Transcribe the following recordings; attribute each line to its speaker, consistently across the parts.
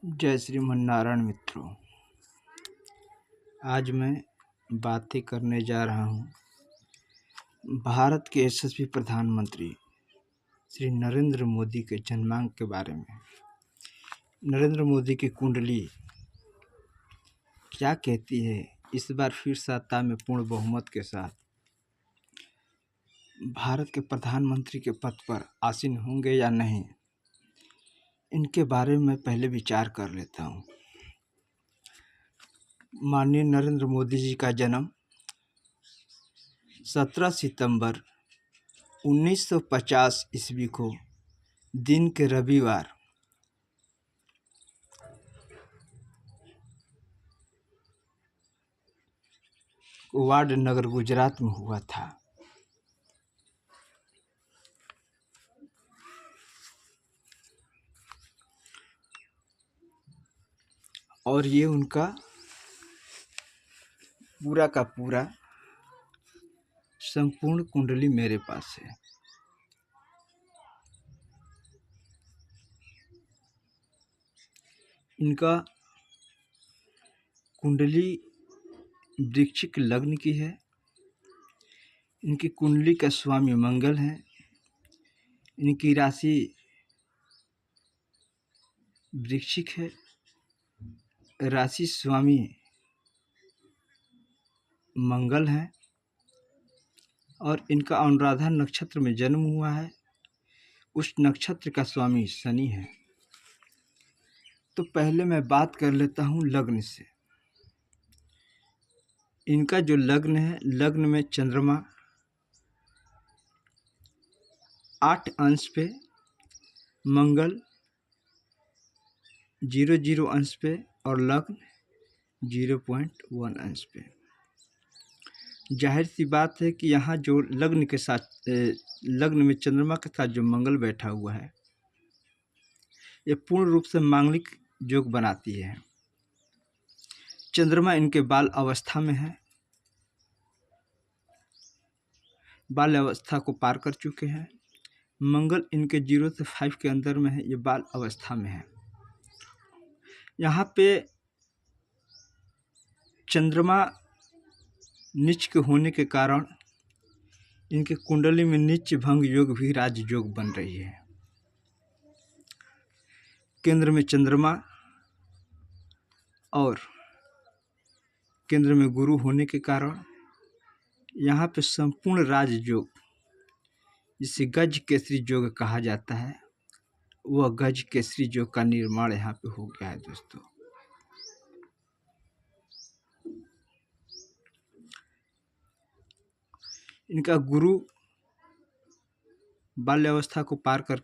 Speaker 1: जय श्रीमन नारायण मित्रों, आज मैं बातें करने जा रहा हूँ भारत के यशस्वी प्रधानमंत्री श्री नरेंद्र मोदी के जन्मांक के बारे में। नरेंद्र मोदी की कुंडली क्या कहती है? इस बार फिर सत्ता में पूर्ण बहुमत के साथ भारत के प्रधानमंत्री के पद पर आसीन होंगे या नहीं, इनके बारे में पहले विचार कर लेता हूँ। माननीय नरेंद्र मोदी जी का जन्म 17 सितंबर 1950 ईस्वी को दिन के रविवार वाड नगर गुजरात में हुआ था। और ये उनका पूरा का पूरा संपूर्ण कुंडली मेरे पास है। इनका कुंडली वृश्चिक लग्न की है। इनकी कुंडली का स्वामी मंगल है। इनकी राशि वृश्चिक है। राशि स्वामी मंगल है और इनका अनुराधा नक्षत्र में जन्म हुआ है। उस नक्षत्र का स्वामी शनि है। तो पहले मैं बात कर लेता हूँ लग्न से। इनका जो लग्न है, लग्न में चंद्रमा 8 अंश पे, मंगल 0.0 अंश पे और लग्न 0.1 अंश पे। जाहिर सी बात है कि यहाँ जो लग्न के साथ लग्न में चंद्रमा के साथ जो मंगल बैठा हुआ है, ये पूर्ण रूप से मांगलिक योग बनाती है। चंद्रमा इनके बाल अवस्था में है, बाल अवस्था को पार कर चुके हैं। मंगल इनके 0 से 5 के अंदर में है, ये बाल अवस्था में है। यहाँ पे चंद्रमा नीच के होने के कारण इनके कुंडली में नीच भंग योग भी राज योग बन रही है। केंद्र में चंद्रमा और केंद्र में गुरु होने के कारण यहाँ पे संपूर्ण राज योग, जिसे गज केसरी योग कहा जाता है, वह गज केसरी योग का निर्माण यहाँ पे हो गया है। दोस्तों, इनका गुरु बाल्यावस्था को पार कर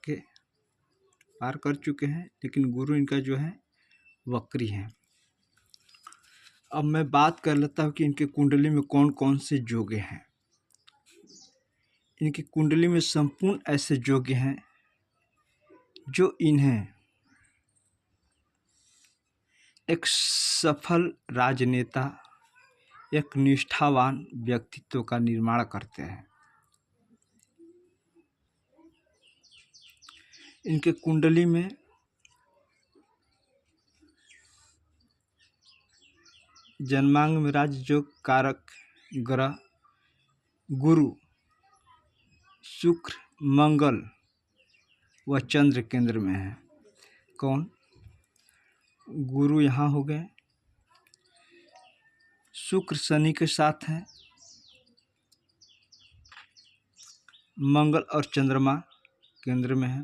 Speaker 1: चुके हैं, लेकिन गुरु इनका जो है वक्री है। अब मैं बात कर लेता हूँ कि इनके कुंडली में कौन कौन से योग्य हैं। इनकी कुंडली में संपूर्ण ऐसे योग्य हैं जो इन्हें एक सफल राजनेता, एक निष्ठावान व्यक्तित्व का निर्माण करते हैं। इनके कुंडली में जन्मांग में राजयोग कारक ग्रह गुरु, शुक्र, मंगल व चंद्र केंद्र में है। कौन? गुरु यहाँ हो गए, शुक्र शनि के साथ हैं, मंगल और चंद्रमा केंद्र में है।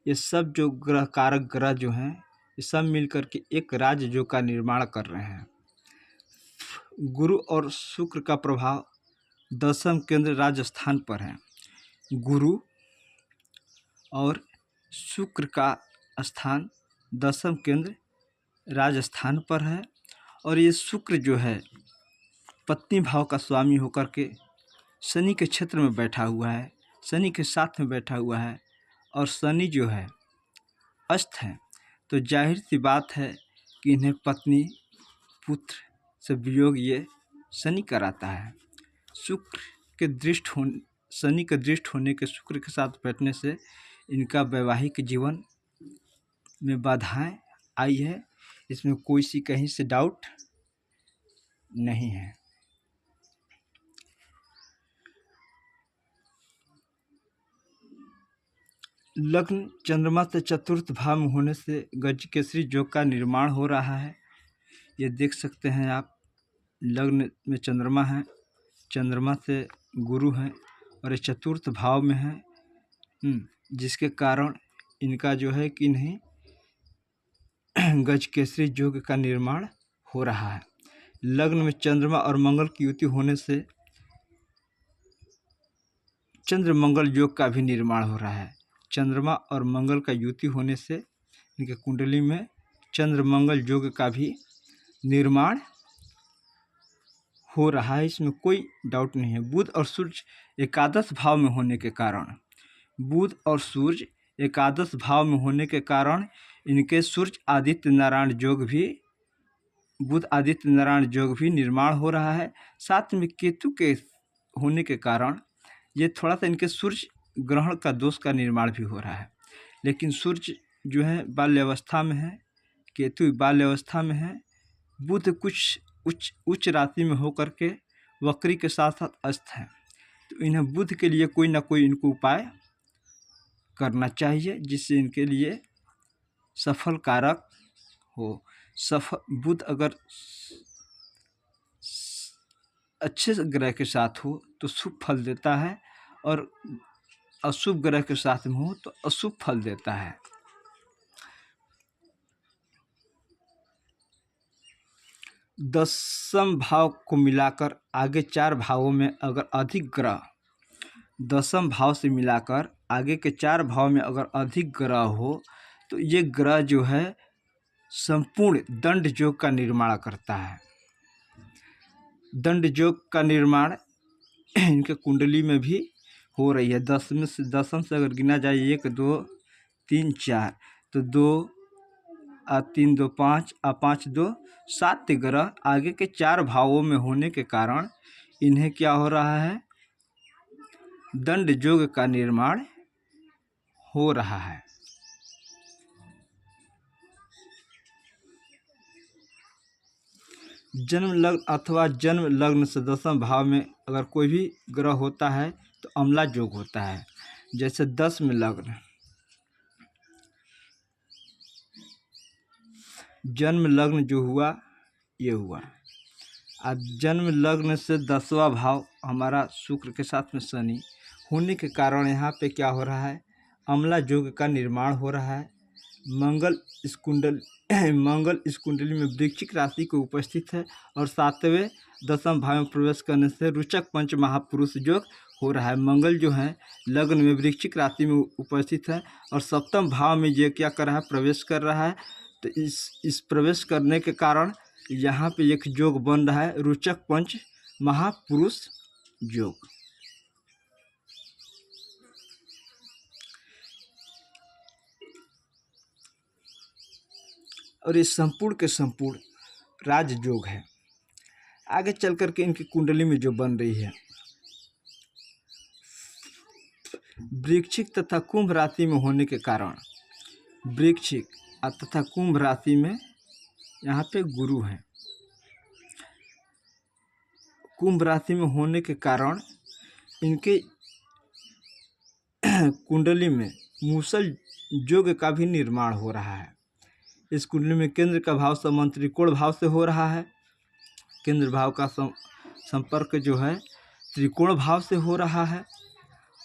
Speaker 1: ये सब जो ग्रह कारक ग्रह जो हैं, ये सब मिलकर के एक राजयोग का निर्माण कर रहे हैं। गुरु और शुक्र का प्रभाव दशम केंद्र राजस्थान पर है। गुरु और शुक्र का स्थान दशम केंद्र राजस्थान पर है। और ये शुक्र जो है पत्नी भाव का स्वामी होकर के शनि के क्षेत्र में बैठा हुआ है, शनि के साथ में बैठा हुआ है। और शनि जो है अस्त है, तो जाहिर सी बात है कि इन्हें पत्नी पुत्र से वियोग ये शनि कराता है। शुक्र के दृष्ट होने, शनि के दृष्ट होने के शुक्र के साथ बैठने से इनका वैवाहिक जीवन में बाधाएं आई है, इसमें कोई सी कहीं से डाउट नहीं है। लग्न चंद्रमा से चतुर्थ भाव में होने से गजकेसरी योग का निर्माण हो रहा है। ये देख सकते हैं आप, लग्न में चंद्रमा है, चंद्रमा से गुरु हैं और ये चतुर्थ भाव में है, जिसके कारण इनका जो है कि नहीं गजकेसरी योग का निर्माण हो रहा है। लग्न में चंद्रमा और मंगल की युति होने से चंद्र मंगल योग का भी निर्माण हो रहा है। चंद्रमा और मंगल का युति होने से इनके कुंडली में चंद्र मंगल योग का भी निर्माण हो रहा है, इसमें कोई डाउट नहीं है। बुध और सूर्य एकादश भाव में होने के कारण, बुध और सूर्य एकादश भाव में होने के कारण इनके सूर्य आदित्य नारायण योग भी, बुध आदित्य नारायण योग भी निर्माण हो रहा है। साथ में केतु के होने के कारण ये थोड़ा सा इनके सूर्य ग्रहण का दोष का निर्माण भी हो रहा है। लेकिन सूर्य जो है बाल्यावस्था में है, केतु बाल्यावस्था में है, बुध कुछ उच्च राशि में होकर के वक्री के साथ साथ अस्त है। तो इन्हें बुध के लिए कोई ना कोई इनको उपाय करना चाहिए जिससे इनके लिए सफल कारक हो। बुध अगर अच्छे ग्रह के साथ हो तो शुभ फल देता है और अशुभ ग्रह के साथ में हो तो अशुभ फल देता है। दसम भाव को मिलाकर आगे 4 भावों में अगर अधिक ग्रह, दसम भाव से मिलाकर आगे के 4 भाव में अगर अधिक ग्रह हो तो ये ग्रह जो है संपूर्ण दंड योग का निर्माण करता है। दंड योग का निर्माण इनके कुंडली में भी हो रही है। दसम से अगर गिना जाए 1 2 3 4 तो 2 3 2 5 5 2 7 ग्रह आगे के 4 भावों में होने के कारण इन्हें क्या हो रहा है, दंड योग का निर्माण हो रहा है। जन्म लग्न अथवा जन्म लग्न से दसम भाव में अगर कोई भी ग्रह होता है तो अम्ला योग होता है। जैसे 10 में लग्न, जन्म लग्न जो हुआ ये हुआ। अब जन्म लग्न से 10वां भाव हमारा शुक्र के साथ में शनि होने के कारण यहाँ पे क्या हो रहा है, अम्ला योग का निर्माण हो रहा है। मंगल इस कुंडली में वृश्चिक राशि को उपस्थित है और 7वें दसम भाव में प्रवेश करने से रुचक पंच महापुरुष योग हो रहा है। मंगल जो है लग्न में वृश्चिक राशि में उपस्थित है और 7वें भाव में ये क्या कर रहा है, प्रवेश कर रहा है। तो इस प्रवेश करने के कारण यहाँ पे एक योग बन रहा है, रुचक पंच महापुरुष योग। और ये संपूर्ण के संपूर्ण राजयोग है। आगे चल कर के इनकी कुंडली में जो बन रही है, वृश्चिक तथा कुंभ राशि में होने के कारण, वृश्चिक तथा कुंभ राशि में यहाँ पे गुरु हैं। कुंभ राशि में होने के कारण इनके कुंडली में मूसल योग का भी निर्माण हो रहा है। इस कुंडली में केंद्र का भाव संबंध त्रिकोण भाव से हो रहा है। केंद्र भाव का संपर्क जो है त्रिकोण भाव से हो रहा है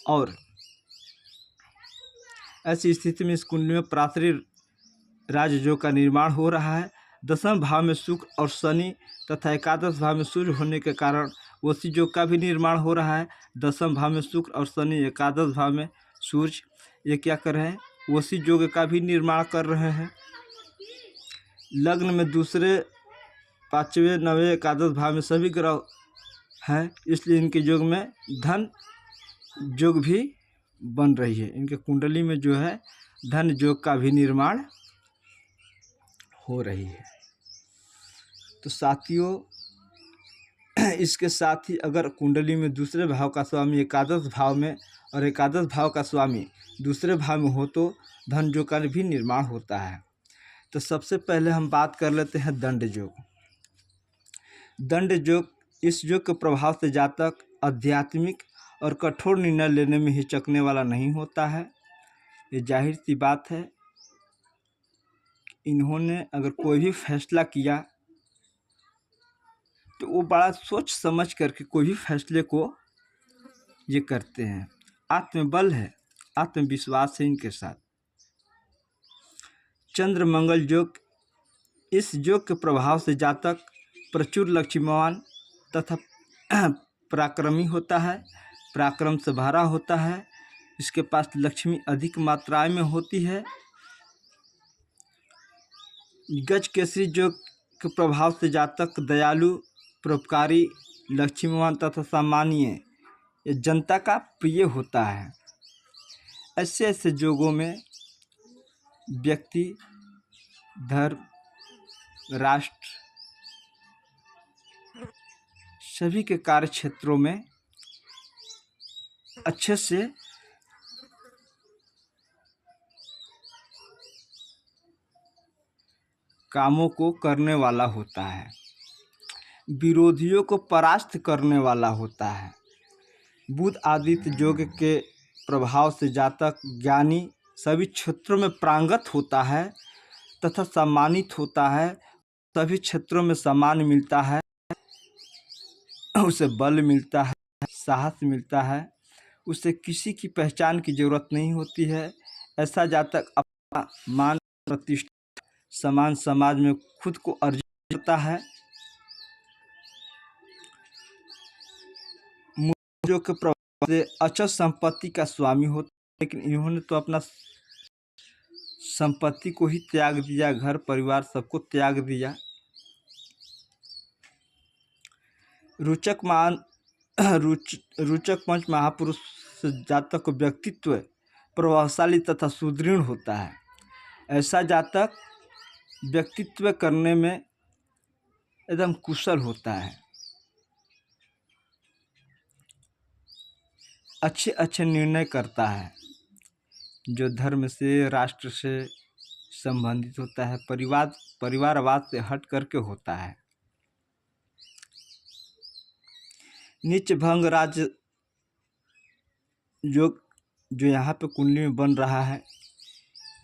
Speaker 1: और ऐसी स्थिति में इस कुंडली में प्रातरी राजयोग का निर्माण हो रहा है। 10वें भाव में शुक्र और शनि तथा एकादश भाव में सूर्य होने के कारण वसी योग का भी निर्माण हो रहा है। 10वें भाव में शुक्र और शनि, एकादश भाव में सूर्य, ये क्या कर रहे हैं, वसी योग का भी निर्माण कर रहे हैं। लग्न में दूसरे, 5वें, 9वें, एकादश भाव में सभी ग्रह हैं, इसलिए इनके योग में धन योग भी बन रही है। इनके कुंडली में जो है धन योग का भी निर्माण हो रही है। तो साथियों, इसके साथ ही अगर कुंडली में दूसरे भाव का स्वामी एकादश भाव में और एकादश भाव का स्वामी दूसरे भाव में हो तो धन योग का भी निर्माण होता है। तो सबसे पहले हम बात कर लेते हैं दंड योग। दंड योग, इस योग के प्रभाव से जातक आध्यात्मिक और कठोर निर्णय लेने में हिचकने वाला नहीं होता है। ये जाहिर सी बात है, इन्होंने अगर कोई भी फैसला किया तो वो बड़ा सोच समझ करके कोई भी फैसले को ये करते हैं। आत्मबल है, आत्मविश्वास है इनके साथ। चंद्र मंगल योग, इस योग के प्रभाव से जातक प्रचुर लक्ष्मीवान तथा पराक्रमी होता है, पराक्रम से भरा होता है। इसके पास लक्ष्मी अधिक मात्रा में होती है। गज केसरी योग के प्रभाव से जातक दयालु, परोपकारी, लक्ष्मीवान तथा सामान्य, ये जनता का प्रिय होता है। ऐसे ऐसे योगों में व्यक्ति धर्म, राष्ट्र, सभी के कार्य क्षेत्रों में अच्छे से कामों को करने वाला होता है, विरोधियों को परास्त करने वाला होता है। बुध आदित्य योग के प्रभाव से जातक ज्ञानी, सभी क्षेत्रों में प्रांगत होता है तथा सम्मानित होता है। सभी क्षेत्रों में सम्मान मिलता है, उसे बल मिलता है, साहस मिलता है, उसे किसी की पहचान की जरूरत नहीं होती है। ऐसा जातक अपना मान प्रतिष्ठा समान समाज में खुद को अर्जित करता है। जो के प्रभाव से अचल संपत्ति का स्वामी होता है, लेकिन इन्होंने तो अपना संपत्ति को ही त्याग दिया, घर परिवार सबको त्याग दिया। रोचक पंच महापुरुष जातक को व्यक्तित्व प्रभावशाली तथा सुदृढ़ होता है। ऐसा जातक व्यक्तित्व करने में एकदम कुशल होता है। अच्छे अच्छे निर्णय करता है, जो धर्म से, राष्ट्र से संबंधित होता है, परिवारवाद से हट करके होता है। नीच भंग राज योग जो यहाँ पे कुंडली में बन रहा है,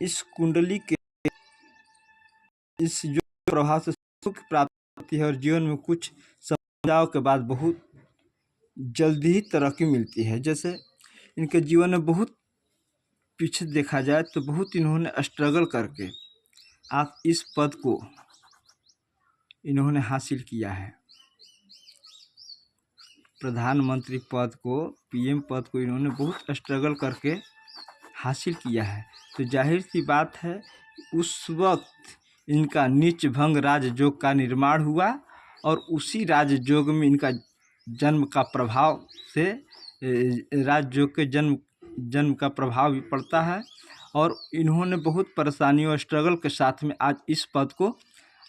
Speaker 1: इस कुंडली के इस योग प्रभाव से सुख प्राप्त होती है और जीवन में कुछ समस्याओं के बाद बहुत जल्दी ही तरक्की मिलती है। जैसे इनके जीवन में बहुत पीछे देखा जाए तो बहुत इन्होंने स्ट्रगल करके आज इस पद को इन्होंने हासिल किया है। प्रधानमंत्री पद को, पीएम पद को इन्होंने बहुत स्ट्रगल करके हासिल किया है। तो जाहिर सी बात है, उस वक्त इनका नीच भंग राजयोग का निर्माण हुआ और उसी राजयोग में इनका जन्म का प्रभाव से राजयोग के जन्म का भाव भी पड़ता है। और इन्होंने बहुत परेशानियों और स्ट्रगल के साथ में आज इस पद को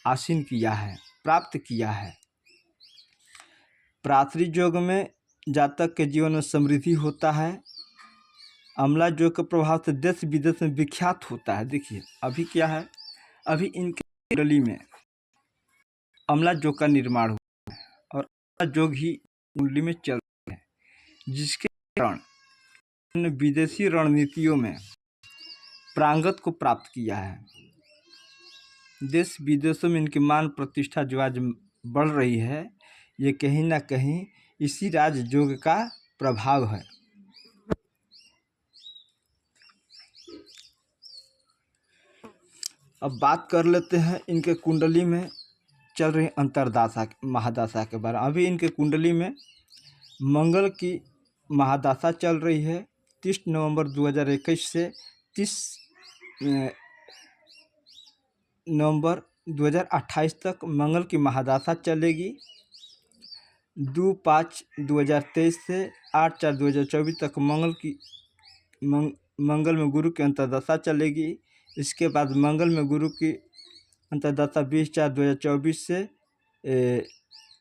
Speaker 1: आसीन किया है, प्राप्त किया है। प्रातरी योग में जातक के जीवन में समृद्धि होता है। अमला योग के प्रभाव से देश विदेश में विख्यात होता है। देखिए अभी क्या है, अभी इनके कुंडली में अमला योग का निर्माण हुआ है और अमला योग ही कुंडली में चल रहे हैं, जिसके कारण विदेशी रणनीतियों में प्रांगत को प्राप्त किया है। देश विदेशों में इनकी मान प्रतिष्ठा जो आज बढ़ रही है, ये कहीं ना कहीं इसी राजयोग का प्रभाव है। अब बात कर लेते हैं इनके कुंडली में चल रही अंतरदशा महादशा के बारे में। अभी इनके कुंडली में मंगल की महादशा चल रही है। 30 नवंबर 2021 से 30 नवंबर 2028 तक मंगल की महादशा चलेगी। 2/5/2023 से 8/4/2024 तक मंगल में गुरु की अंतरदशा चलेगी। इसके बाद मंगल में गुरु की अंतरदशा 20/4/2024 से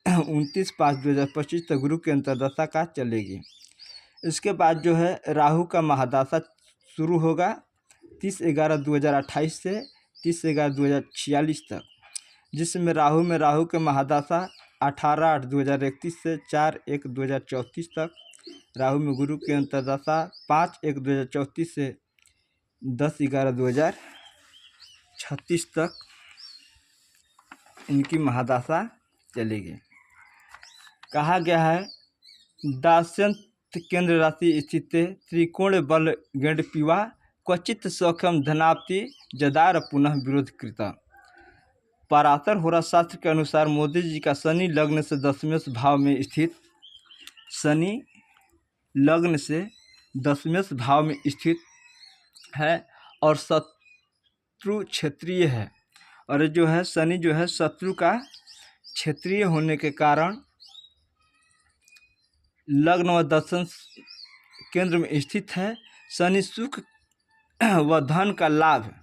Speaker 1: 29/5/2025 तक गुरु की अंतरदशा का चलेगी। इसके बाद जो है राहु का महादशा शुरू होगा 30/11/2028 से 30/11/2046 तक, जिसमें राहु में राहु के महादशा 18/8/2031 से 4/1/2034 तक, राहु में गुरु की अंतर्दशा 5/1/2034 से 10/11/2036 तक इनकी महादशा चलेगी। कहा गया है दास्यंत केंद्र राशि स्थित त्रिकोण बल गण पीवा क्वचित सौख्यम धनाप्ति जदार पुनः विरोध कृता। पराशर होरा शास्त्र के अनुसार मोदी जी का शनि लग्न से 10वें भाव में स्थित, शनि लग्न से 10वें भाव में स्थित है और शत्रु क्षेत्रीय है, और जो है शनि जो है शत्रु का क्षेत्रीय होने के कारण लग्न व दशम केंद्र में स्थित है। शनि सुख व धन का लाभ,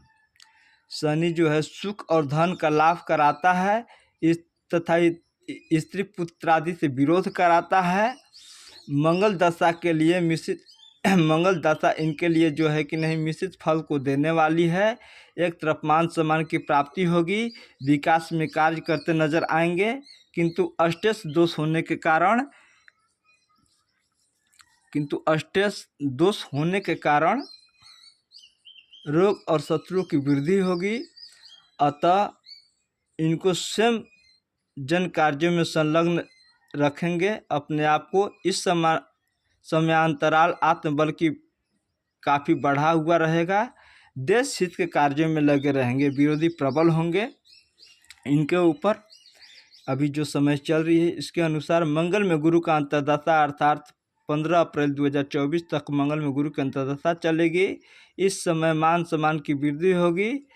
Speaker 1: शनि जो है सुख और धन का लाभ कराता है, इस तथा स्त्री पुत्र आदि से विरोध कराता है। मंगल दशा के लिए मिश्रित मंगल दशा इनके लिए जो है कि नहीं मिश्रित फल को देने वाली है। एक तरफ मान सम्मान की प्राप्ति होगी, विकास में कार्य करते नजर आएंगे, किंतु अष्टेश दोष होने के कारण रोग और शत्रुओं की वृद्धि होगी। अतः इनको स्वयं जन कार्यों में संलग्न रखेंगे। अपने आप को इस समयांतराल आत्मबल की काफ़ी बढ़ा हुआ रहेगा। देश हित के कार्यों में लगे रहेंगे। विरोधी प्रबल होंगे इनके ऊपर। अभी जो समय चल रही है इसके अनुसार मंगल में गुरु का अंतर्दशा अर्थात 15 अप्रैल 2024 तक मंगल में गुरु की अंतर्दशा चलेगी। इस समय मान सम्मान की वृद्धि होगी,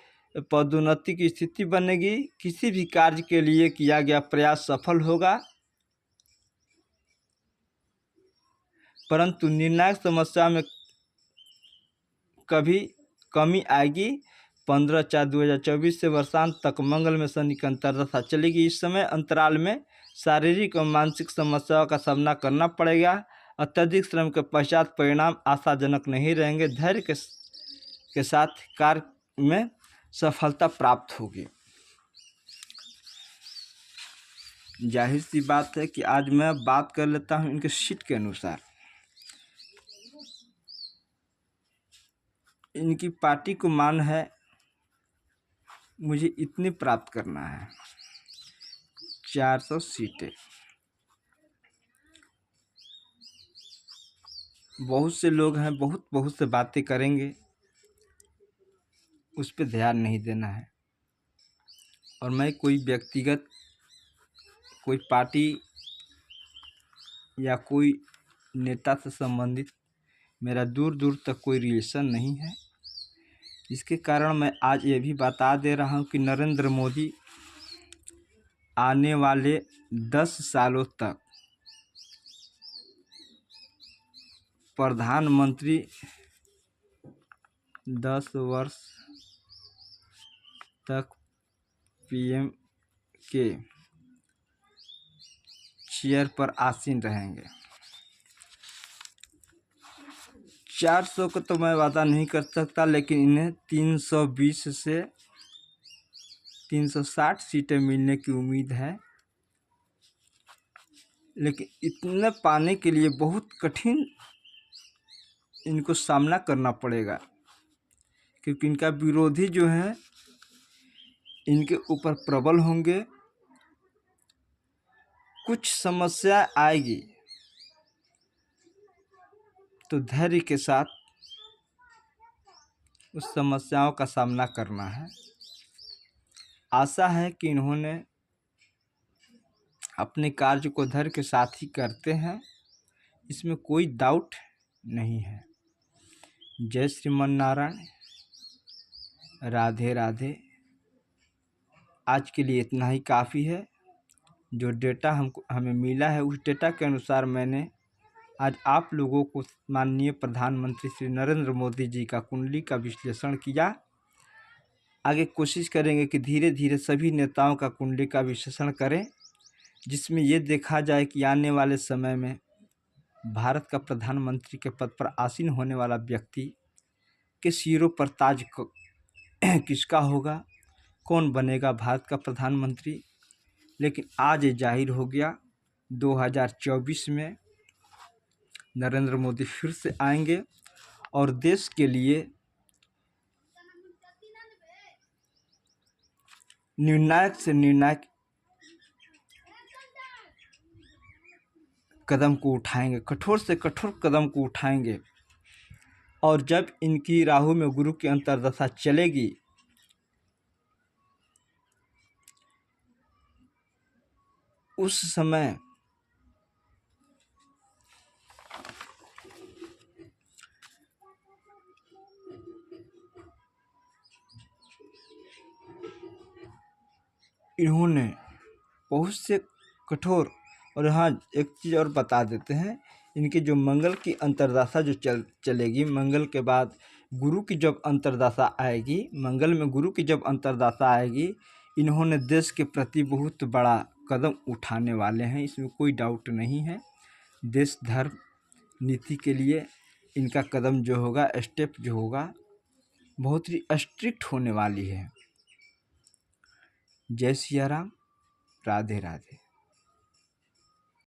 Speaker 1: पदोन्नति की स्थिति बनेगी, किसी भी कार्य के लिए किया गया प्रयास सफल होगा, परंतु निर्णायक समस्या में कभी कमी आएगी। 15/4/2024 से वर्षांत तक मंगल में शनि की अंतर्दशा चलेगी। इस समय अंतराल में शारीरिक और मानसिक समस्याओं का सामना करना पड़ेगा। अत्यधिक श्रम के पश्चात परिणाम आशाजनक नहीं रहेंगे। धैर्य के साथ कार्य में सफलता प्राप्त होगी। जाहिर सी बात है कि आज मैं बात कर लेता हूं इनके शीट के अनुसार। इनकी पार्टी को मान है मुझे इतनी प्राप्त करना है, 400 सीटें। बहुत से लोग हैं बहुत से बातें करेंगे, उस पर ध्यान नहीं देना है। और मैं कोई व्यक्तिगत कोई पार्टी या कोई नेता से संबंधित मेरा दूर दूर तक कोई रिलेशन नहीं है। इसके कारण मैं आज ये भी बता दे रहा हूँ कि नरेंद्र मोदी आने वाले 10 सालों तक प्रधानमंत्री 10 वर्ष तक पीएम के चेयर पर आसीन रहेंगे। 400 का तो मैं वादा नहीं कर सकता, लेकिन इन्हें 320 से 360 सीटें मिलने की उम्मीद है। लेकिन इतने पाने के लिए बहुत कठिन इनको सामना करना पड़ेगा, क्योंकि इनका विरोधी जो है इनके ऊपर प्रबल होंगे। कुछ समस्या आएगी तो धैर्य के साथ उस समस्याओं का सामना करना है। आशा है कि इन्होंने अपने कार्य को धैर्य के साथ ही करते हैं, इसमें कोई डाउट नहीं है। जय श्रीमन नारायण, राधे राधे। आज के लिए इतना ही काफ़ी है। जो डेटा हमें मिला है उस डेटा के अनुसार मैंने आज आप लोगों को माननीय प्रधानमंत्री श्री नरेंद्र मोदी जी का कुंडली का विश्लेषण किया। आगे कोशिश करेंगे कि धीरे धीरे सभी नेताओं का कुंडली का विश्लेषण करें, जिसमें ये देखा जाए कि आने वाले समय में भारत का प्रधानमंत्री के पद पर आसीन होने वाला व्यक्ति के सिरों पर ताज किसका होगा, कौन बनेगा भारत का प्रधानमंत्री। लेकिन आज ये जाहिर हो गया 2024 में नरेंद्र मोदी फिर से आएंगे और देश के लिए निर्णायक से निर्णायक कदम को उठाएंगे, कठोर से कठोर कदम को उठाएंगे। और जब इनकी राहु में गुरु की अंतर्दशा चलेगी उस समय इन्होंने बहुत से कठोर, और हाँ एक चीज़ और बता देते हैं, इनकी जो मंगल की अंतर्दशा जो चलेगी, मंगल के बाद गुरु की जब अंतर्दशा आएगी, मंगल में गुरु की जब अंतर्दशा आएगी, इन्होंने देश के प्रति बहुत बड़ा कदम उठाने वाले हैं, इसमें कोई डाउट नहीं है। देश धर्म नीति के लिए इनका कदम जो होगा, स्टेप जो होगा, बहुत ही स्ट्रिक्ट होने वाली है। जय सिया राम, राधे राधे।